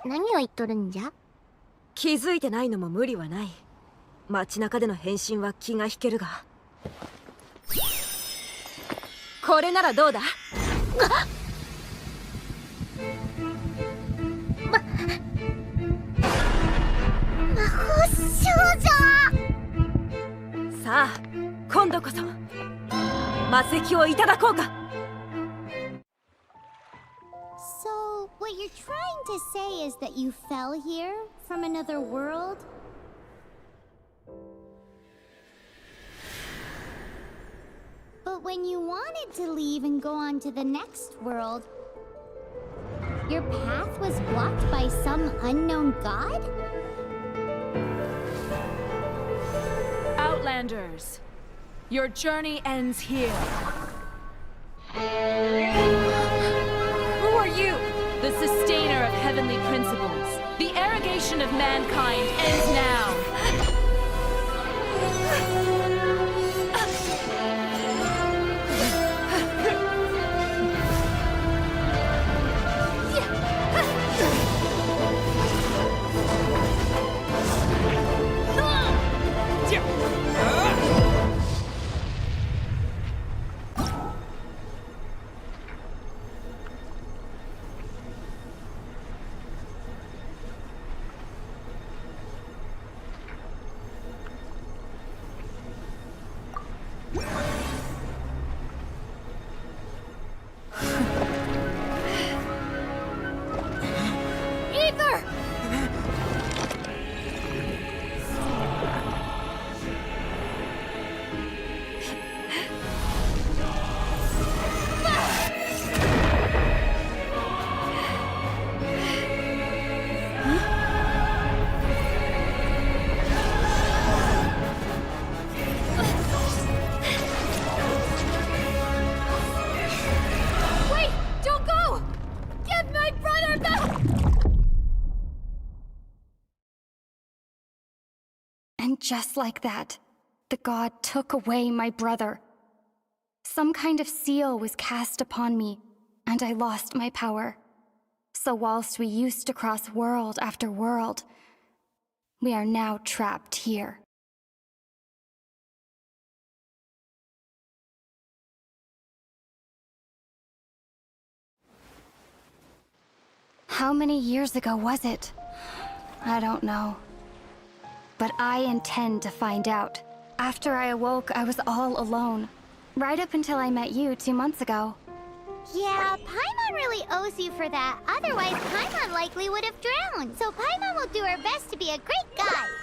何を言っとるんじゃ？気づいてないのも無理はない。街中での変身は気が引けるが、これならどうだ？魔法少女！さあ、今度こそ魔石をいただこうか。So, what you're trying to say is that you fell here from another world? But when you wanted to leave and go on to the next world, your path was blocked by some unknown god? Outlanders, your journey ends here. Who are you? The sustainer of heavenly principles. The arrogation of mankind ends now. And just like that, the god took away my brother. Some kind of seal was cast upon me, and I lost my power. So whilst we used to cross world after world, we are now trapped here. How many years ago was it? I don't know. But I intend to find out. After I awoke, I was all alone. Right up until I met you 2 months ago. Yeah, Paimon really owes you for that. Otherwise, Paimon likely would have drowned. So Paimon will do her best to be a great guide.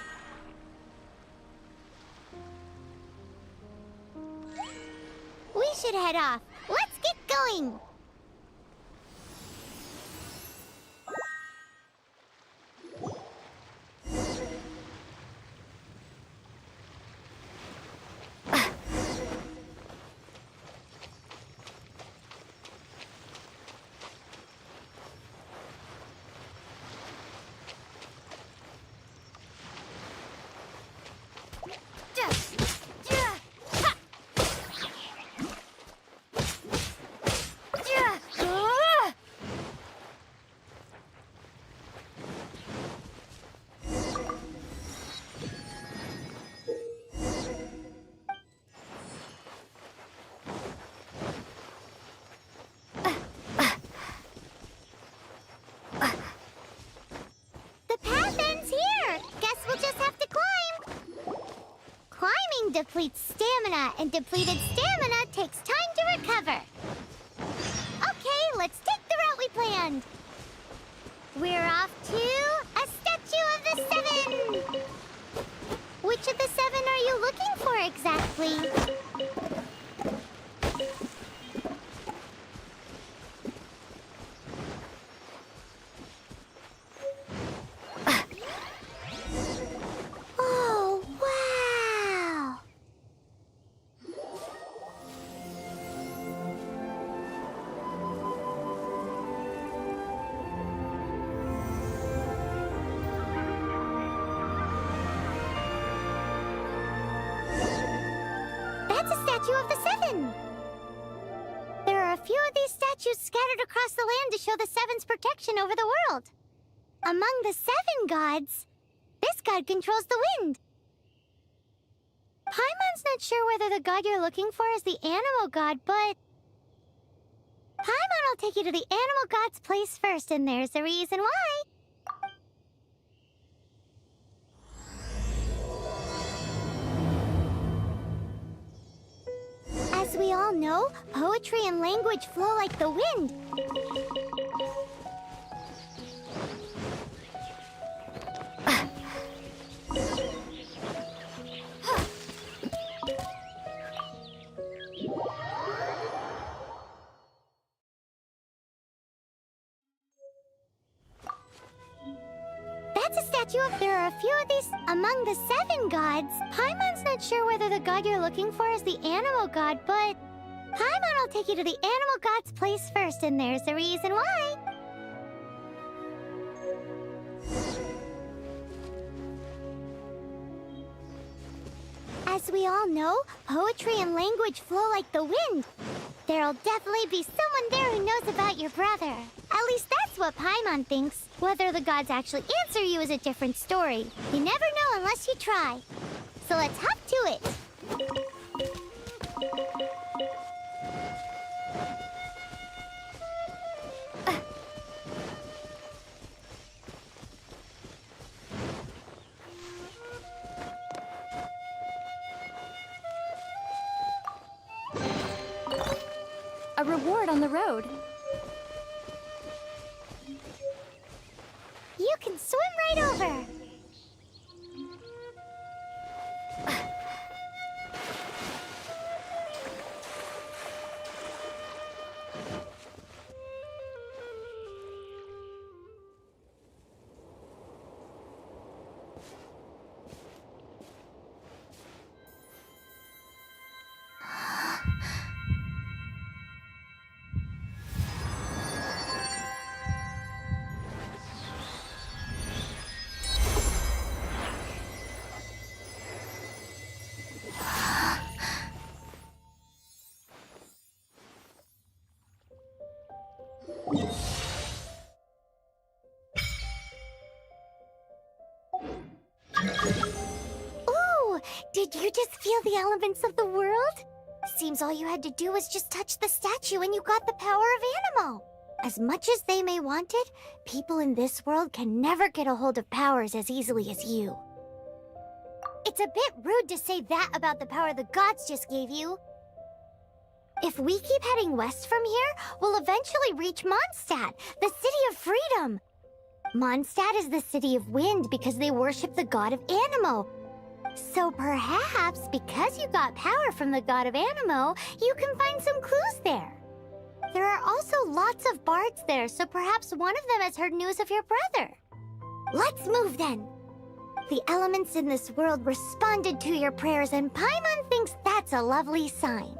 We should head off. Let's get going. Depletes stamina, and depleted stamina takes time to recover. Okay, let's take the route we planned. We're off to a statue of the seven. Which of the seven are you looking for exactly? Of the Seven. There are a few of these statues scattered across the land to show the Seven's protection over the world. Among the 7 gods, this god controls the wind. Paimon's not sure whether the god you're looking for is the animal god, but Paimon will take you to the animal god's place first, and there's the reason why. As we all know, poetry and language flow like the wind. That's a statue of... There are a few of these among the 7 gods. Paimon's not sure whether the god you're looking for is the animal god, but Paimon will take you to the animal god's place first, and there's the reason why. As we all know, poetry and language flow like the wind. There'll definitely be someone there who knows about your brother. At least that's what Paimon thinks. Whether the gods actually answer you is a different story. You never know unless you try. So let's hop to it. A reward on the road. You can swim right over. Ooh, did you just feel the elements of the world? Seems all you had to do was just touch the statue and you got the power of Animo. As much as they may want it, people in this world can never get a hold of powers as easily as you. It's a bit rude to say that about the power the gods just gave you. If we keep heading west from here, we'll eventually reach Mondstadt, the city of freedom. Mondstadt is the city of wind because they worship the god of Animo. So perhaps, because you got power from the god of Animo, you can find some clues there. There are also lots of bards there, so perhaps one of them has heard news of your brother. Let's move then. The elements in this world responded to your prayers, and Paimon thinks that's a lovely sign.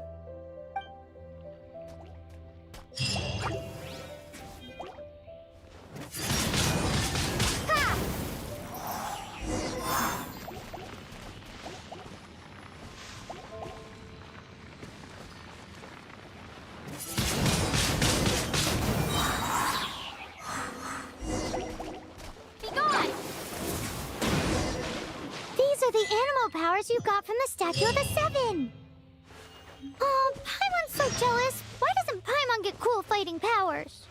These are the animal powers you got from the Statue of the 7. Oh, Paimon's so jealous. Why doesn't Paimon get cool fighting powers?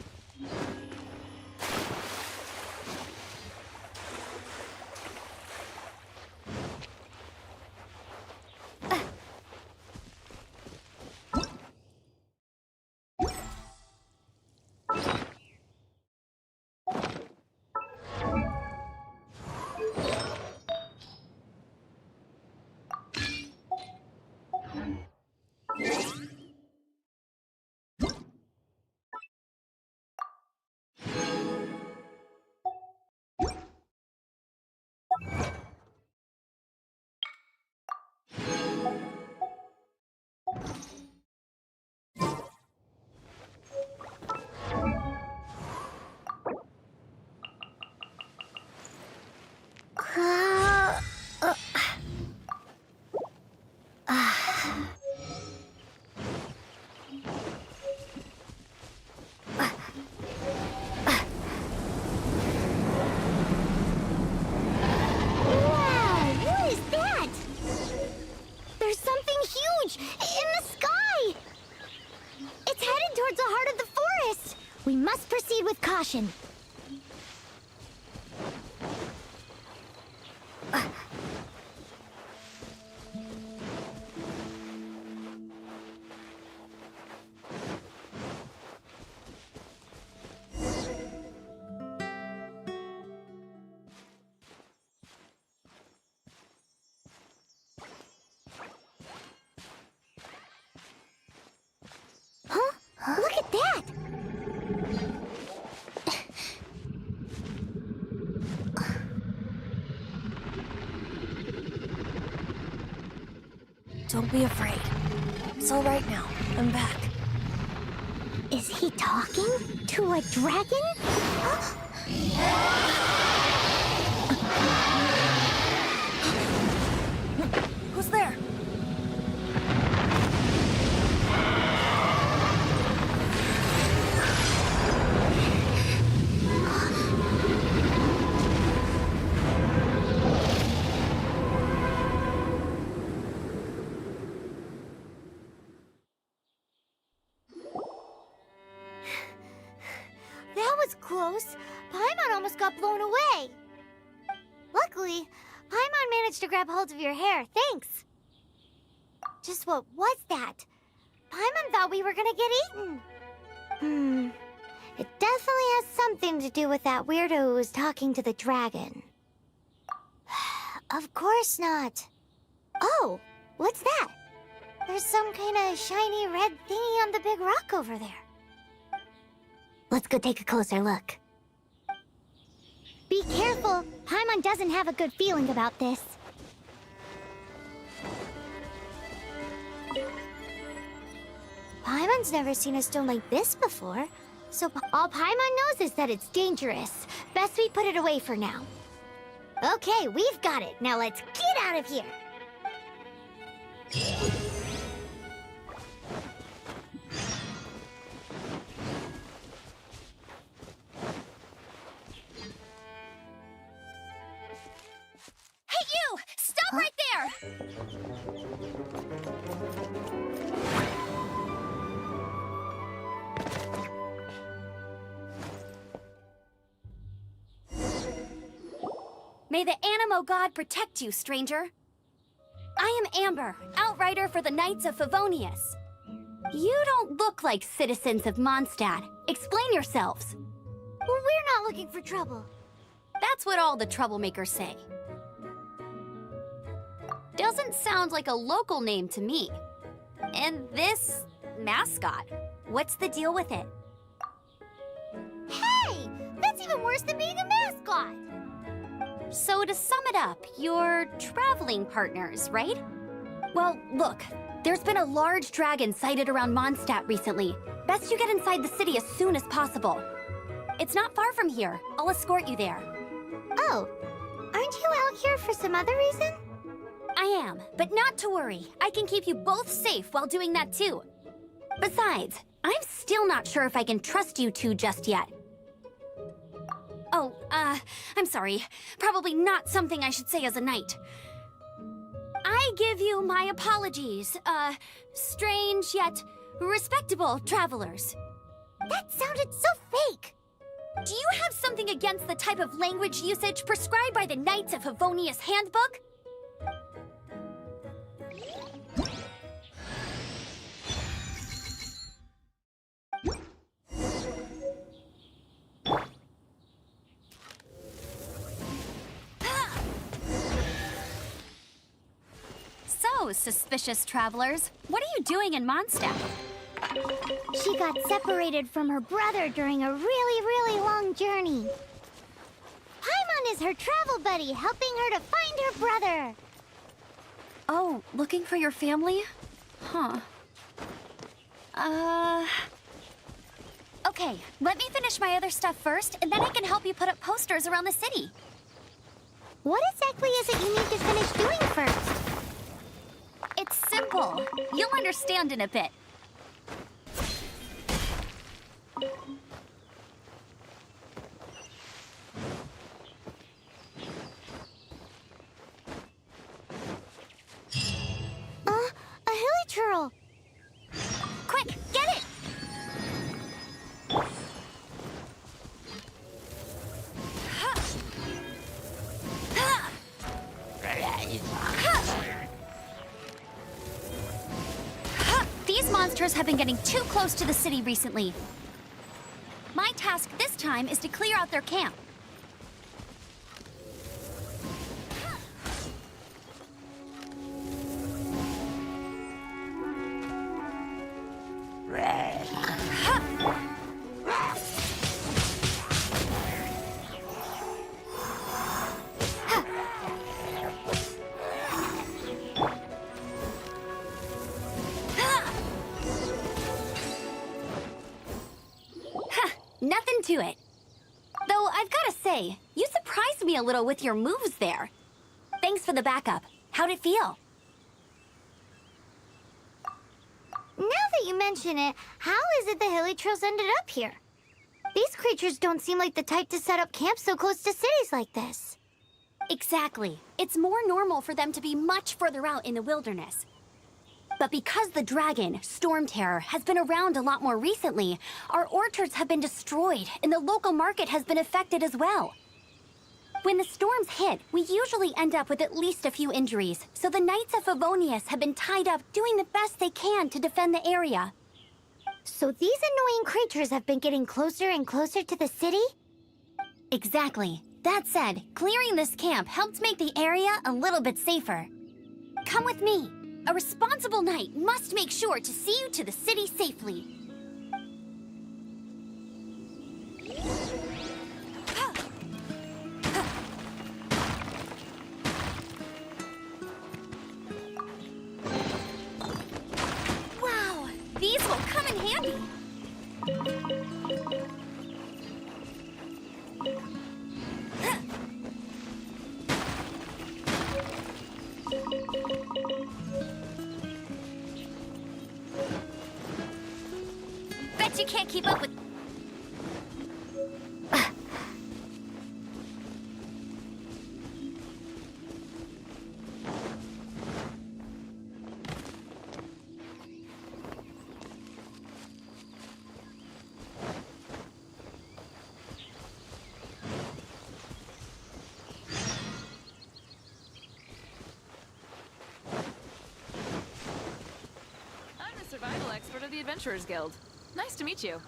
caution. Huh? Look at that! Don't be afraid. It's all right now. I'm back. Is he talking to a dragon? Who's there? That was close. Paimon almost got blown away. Luckily, Paimon managed to grab hold of your hair. Thanks. Just what was that? Paimon thought we were gonna get eaten. It definitely has something to do with that weirdo who was talking to the dragon. Of course not. Oh, what's that? There's some kind of shiny red thingy on the big rock over there. Let's go take a closer look. Be careful! Paimon doesn't have a good feeling about this. Paimon's never seen a stone like this before, so all Paimon knows is that it's dangerous. Best we put it away for now. Okay, we've got it. Now let's get out of here! Hey, you! Stop right there! May the Animo God protect you, stranger. I am Amber, outrider for the Knights of Favonius. You don't look like citizens of Mondstadt. Explain yourselves. Well, we're not looking for trouble. That's what all the troublemakers say. Doesn't sound like a local name to me. And this mascot, what's the deal with it? Hey! That's even worse than being a mascot! So to sum it up, you're traveling partners, right? Well, look, there's been a large dragon sighted around Mondstadt recently. Best you get inside the city as soon as possible. It's not far from here. I'll escort you there. Oh, aren't you out here for some other reason? I am, but not to worry. I can keep you both safe while doing that too. Besides, I'm still not sure if I can trust you two just yet. Oh, I'm sorry. Probably not something I should say as a knight. I give you my apologies, strange yet respectable travelers. That sounded so fake! Do you have something against the type of language usage prescribed by the Knights of Favonius Handbook? So, suspicious travelers, what are you doing in Mondstadt? She got separated from her brother during a really long journey. Paimon is her travel buddy, helping her to find her brother. Oh, looking for your family? Huh. Okay, let me finish my other stuff first, and then I can help you put up posters around the city. What exactly is it you need to finish doing first? It's simple. You'll understand in a bit. A hilichurl. Quick, get it! monsters have been getting too close to the city recently. My task this time is to clear out their camp. Nothing to it. Though I've gotta say, you surprised me a little with your moves there. Thanks for the backup. How'd it feel? Now that you mention it, how is it the Hilly Trails ended up here? These creatures don't seem like the type to set up camp so close to cities like this. Exactly. It's more normal for them to be much further out in the wilderness. But because the dragon, Storm Terror, has been around a lot more recently, our orchards have been destroyed and the local market has been affected as well. When the storms hit, we usually end up with at least a few injuries, so the Knights of Favonius have been tied up doing the best they can to defend the area. So these annoying creatures have been getting closer and closer to the city? Exactly. That said, clearing this camp helped make the area a little bit safer. Come with me. A responsible knight must make sure to see you to the city safely. Wow, these will come in handy. Bet you can't keep up with... I'm the survival expert of the Adventurers Guild. Nice to meet you.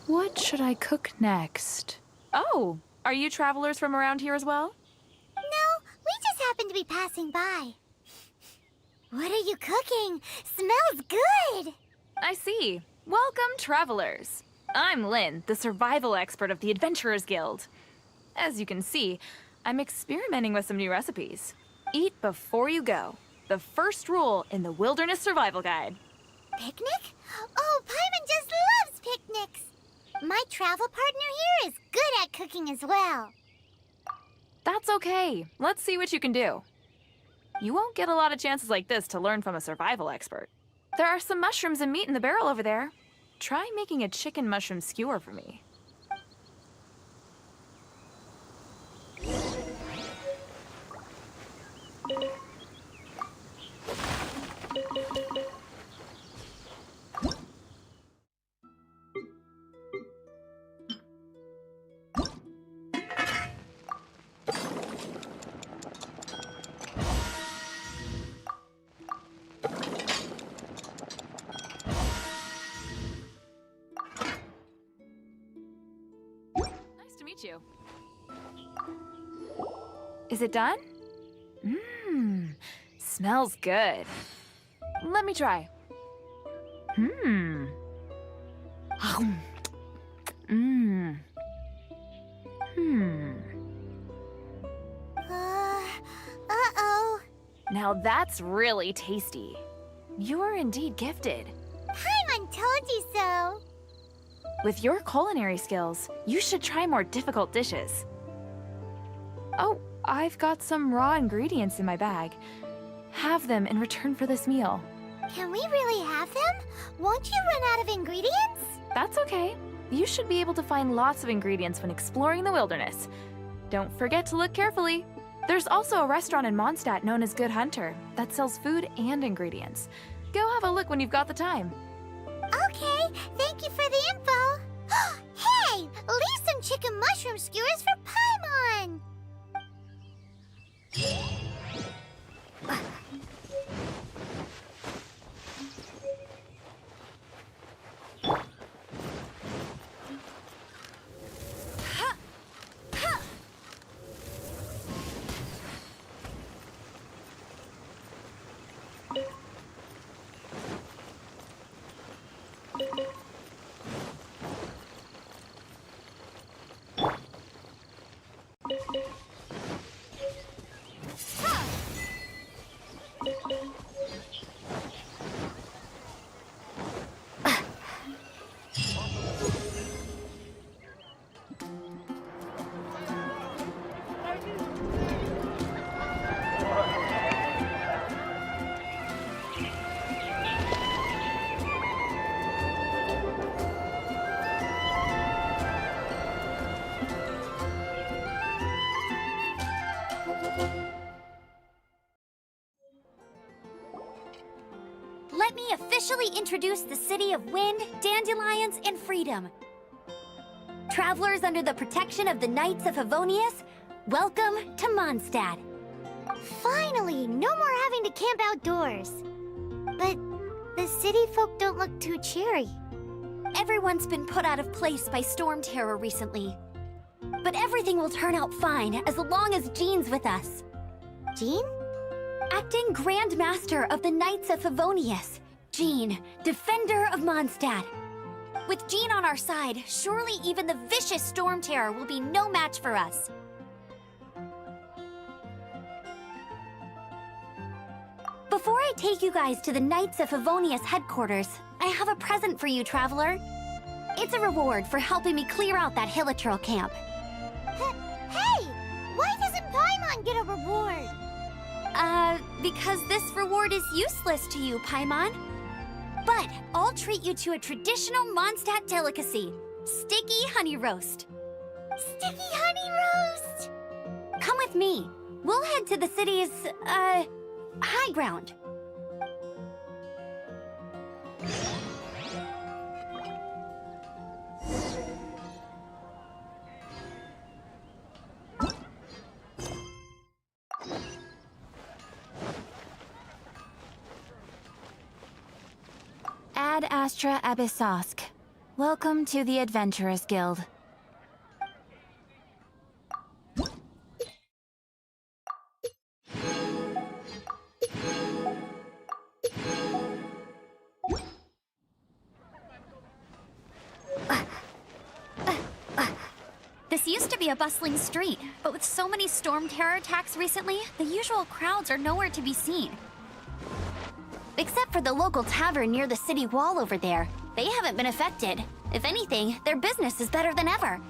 What should I cook next? Oh, are you travelers from around here as well? No, we just happen to be passing by. What are you cooking? Smells good! I see. Welcome, travelers. I'm Lynn, the survival expert of the Adventurers Guild. As you can see, I'm experimenting with some new recipes. Eat before you go. The first rule in the Wilderness Survival Guide. Picnic? Oh, Paimon just loves picnics! My travel partner here is good at cooking as well. That's okay. Let's see what you can do. You won't get a lot of chances like this to learn from a survival expert. There are some mushrooms and meat in the barrel over there. Try making a chicken mushroom skewer for me. Nice to meet you. Is it done? Smells good. Let me try. Uh-oh. Now that's really tasty. You are indeed gifted. Paimon told you so. With your culinary skills, you should try more difficult dishes. Oh, I've got some raw ingredients in my bag. Have them in return for this meal. Can we really have them? Won't you run out of ingredients? That's okay. You should be able to find lots of ingredients when exploring the wilderness. Don't forget to look carefully. There's also a restaurant in Mondstadt known as Good Hunter that sells food and ingredients. Go have a look when you've got the time. Okay, thank you for the info. Hey, leave some chicken mushroom skewers for Paimon. officially introduce the city of wind, dandelions, and freedom. Travelers under the protection of the Knights of Favonius, welcome to Mondstadt. Finally, no more having to camp outdoors. But the city folk don't look too cheery. Everyone's been put out of place by storm terror recently. But everything will turn out fine as long as Jean's with us. Jean? Acting Grand Master of the Knights of Favonius, Jean, Defender of Mondstadt. With Jean on our side, surely even the vicious storm terror will be no match for us. Before I take you guys to the Knights of Favonius headquarters, I have a present for you, Traveler. It's a reward for helping me clear out that Hilichurl camp. Hey! Why doesn't Paimon get a reward? Because this reward is useless to you, Paimon. But I'll treat you to a traditional Mondstadt delicacy, sticky honey roast. Sticky honey roast! Come with me. We'll head to the city's, high ground. Ad Astra Abyssosk. Welcome to the Adventurers Guild. This used to be a bustling street, but with so many storm terror attacks recently, the usual crowds are nowhere to be seen. Except for the local tavern near the city wall over there. They haven't been affected. If anything, their business is better than ever.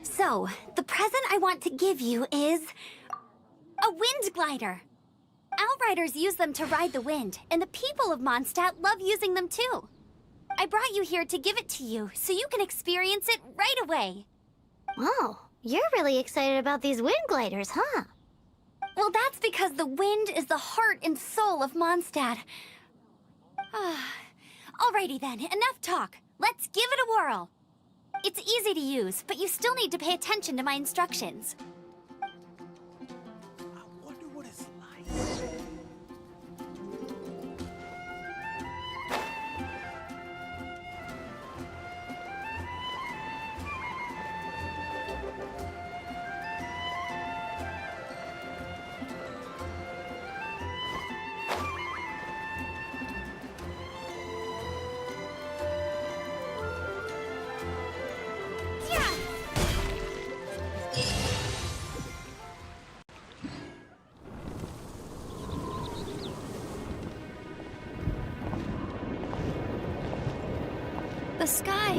So, the present I want to give you is a wind glider. Outriders use them to ride the wind, and the people of Mondstadt love using them too. I brought you here to give it to you, so you can experience it right away. Wow, you're really excited about these wind gliders, huh? Well, that's because the wind is the heart and soul of Mondstadt. Alrighty then, enough talk. Let's give it a whirl. It's easy to use, but you still need to pay attention to my instructions. I wonder what it's like. The sky.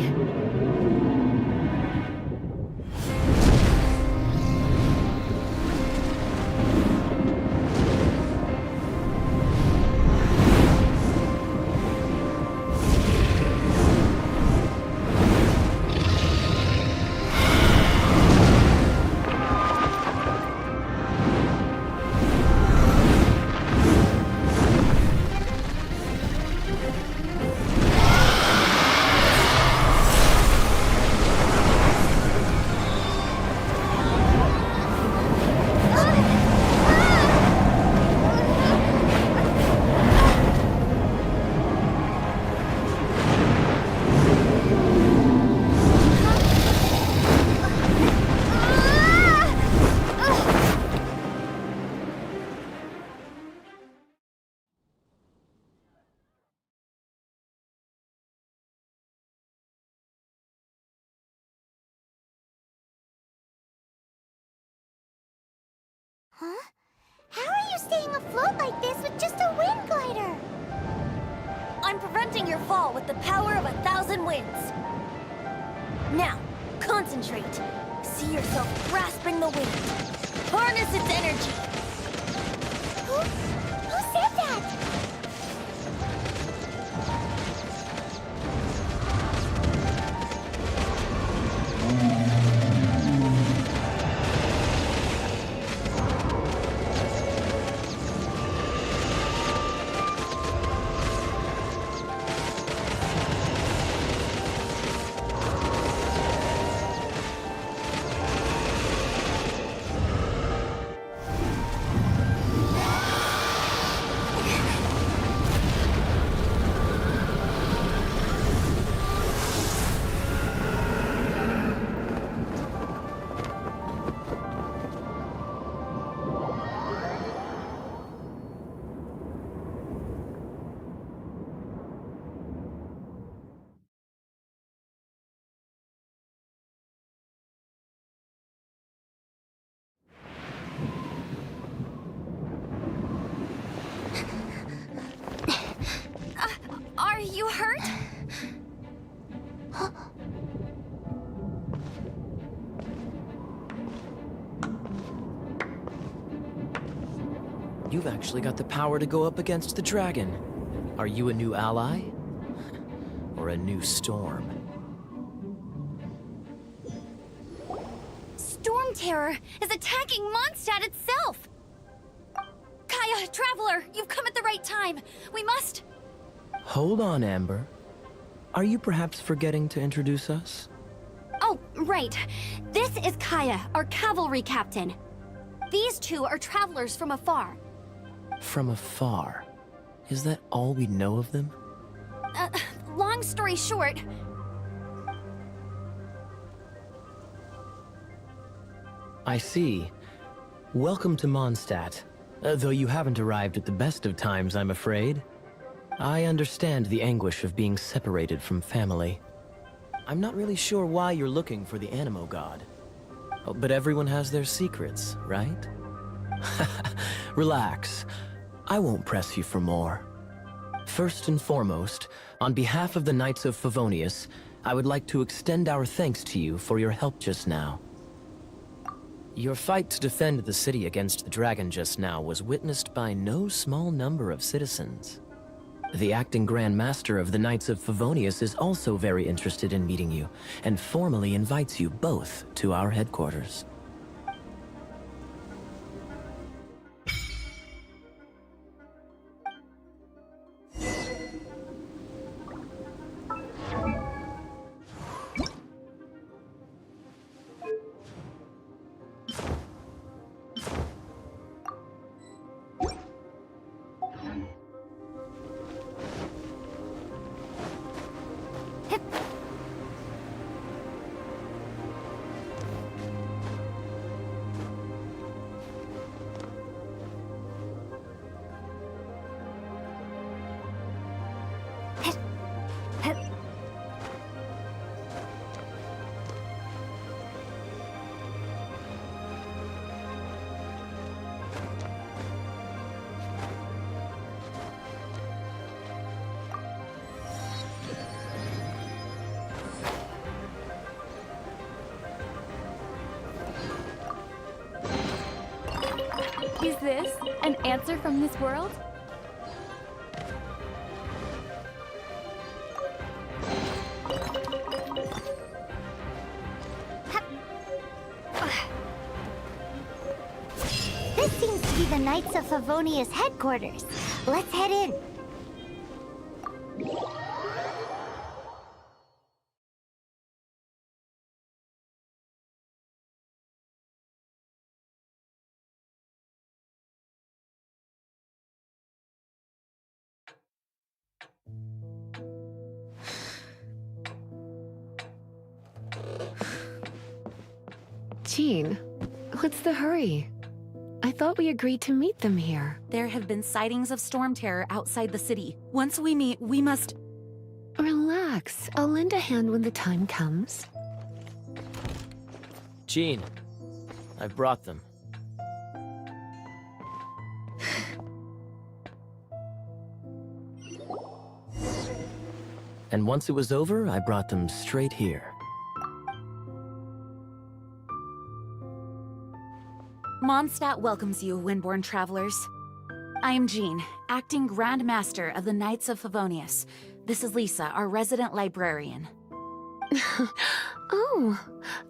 Huh? How are you staying afloat like this with just a wind glider? I'm preventing your fall with the power of 1,000 winds. Now, concentrate. See yourself grasping the wind. Harness its energy. Who said that? Are you hurt? You've actually got the power to go up against the dragon. Are you a new ally? Or a new storm? Storm Terror is attacking Mondstadt itself! Kaya, Traveler, you've come at the right time. We must... Hold on, Amber. Are you perhaps forgetting to introduce us? Oh, right. This is Kaya, our cavalry captain. These two are travelers from afar. From afar. Is that all we know of them? Long story short... I see. Welcome to Mondstadt. Though you haven't arrived at the best of times, I'm afraid. I understand the anguish of being separated from family. I'm not really sure why you're looking for the Animo God. Oh, but everyone has their secrets, right? Relax. I won't press you for more. First and foremost, on behalf of the Knights of Favonius, I would like to extend our thanks to you for your help just now. Your fight to defend the city against the dragon just now was witnessed by no small number of citizens. The acting Grand Master of the Knights of Favonius is also very interested in meeting you, and formally invites you both to our headquarters. Is this an answer from this world? This seems to be the Knights of Favonius headquarters. Let's head in. Jean, what's the hurry? I thought we agreed to meet them here. There have been sightings of storm terror outside the city. Once we meet, we must... Relax. I'll lend a hand when the time comes. Jean, I've brought them. And once it was over, I brought them straight here. Mondstadt welcomes you, Windborn travelers. I am Jean, acting Grand Master of the Knights of Favonius. This is Lisa, our resident librarian. Oh,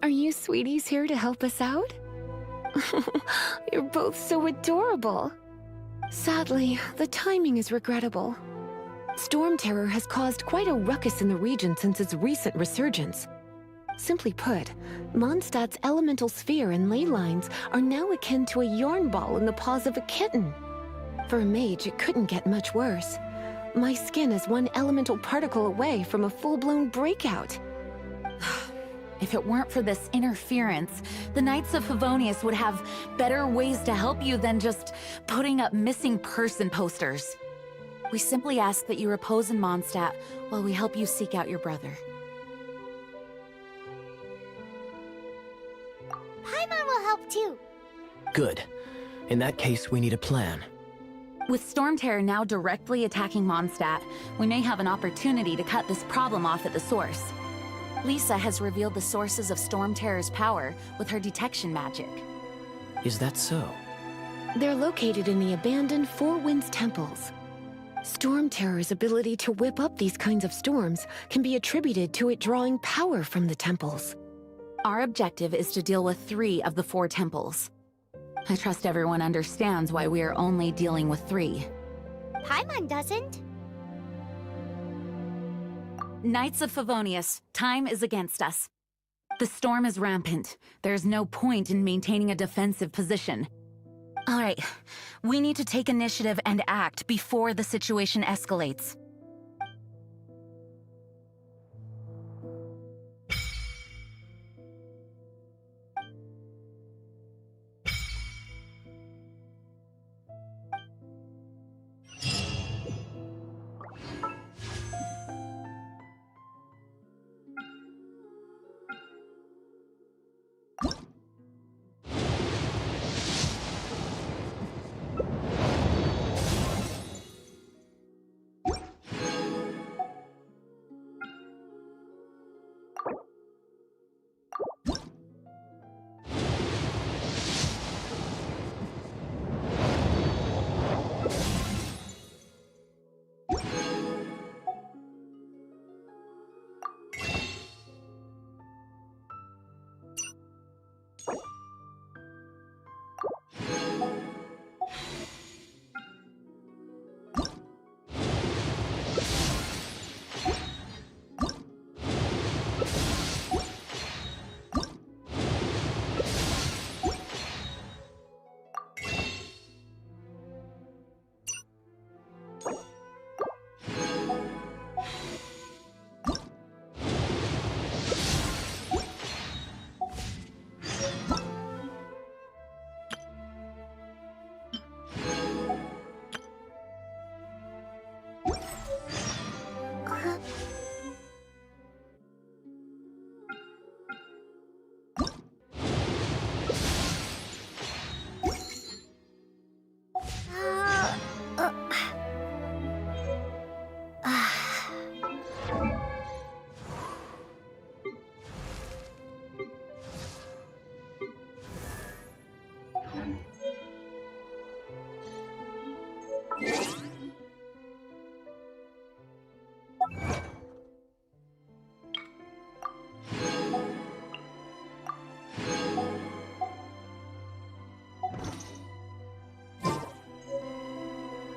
are you sweeties here to help us out? You're both so adorable. Sadly, the timing is regrettable. Storm Terror has caused quite a ruckus in the region since its recent resurgence. Simply put, Mondstadt's elemental sphere and ley lines are now akin to a yarn ball in the paws of a kitten. For a mage, it couldn't get much worse. My skin is one elemental particle away from a full-blown breakout. If it weren't for this interference, the Knights of Favonius would have better ways to help you than just putting up missing person posters. We simply ask that you repose in Mondstadt while we help you seek out your brother. Paimon will help too. Good. In that case, we need a plan. With Storm Terror now directly attacking Mondstadt, we may have an opportunity to cut this problem off at the source. Lisa has revealed the sources of Storm Terror's power with her detection magic. Is that so? They're located in the abandoned Four Winds temples. Storm Terror's ability to whip up these kinds of storms can be attributed to it drawing power from the temples. Our objective is to deal with 3 of the 4 temples. I trust everyone understands why we are only dealing with 3. Paimon doesn't. Knights of Favonius, time is against us. The storm is rampant. There's no point in maintaining a defensive position. All right, we need to take initiative and act before the situation escalates.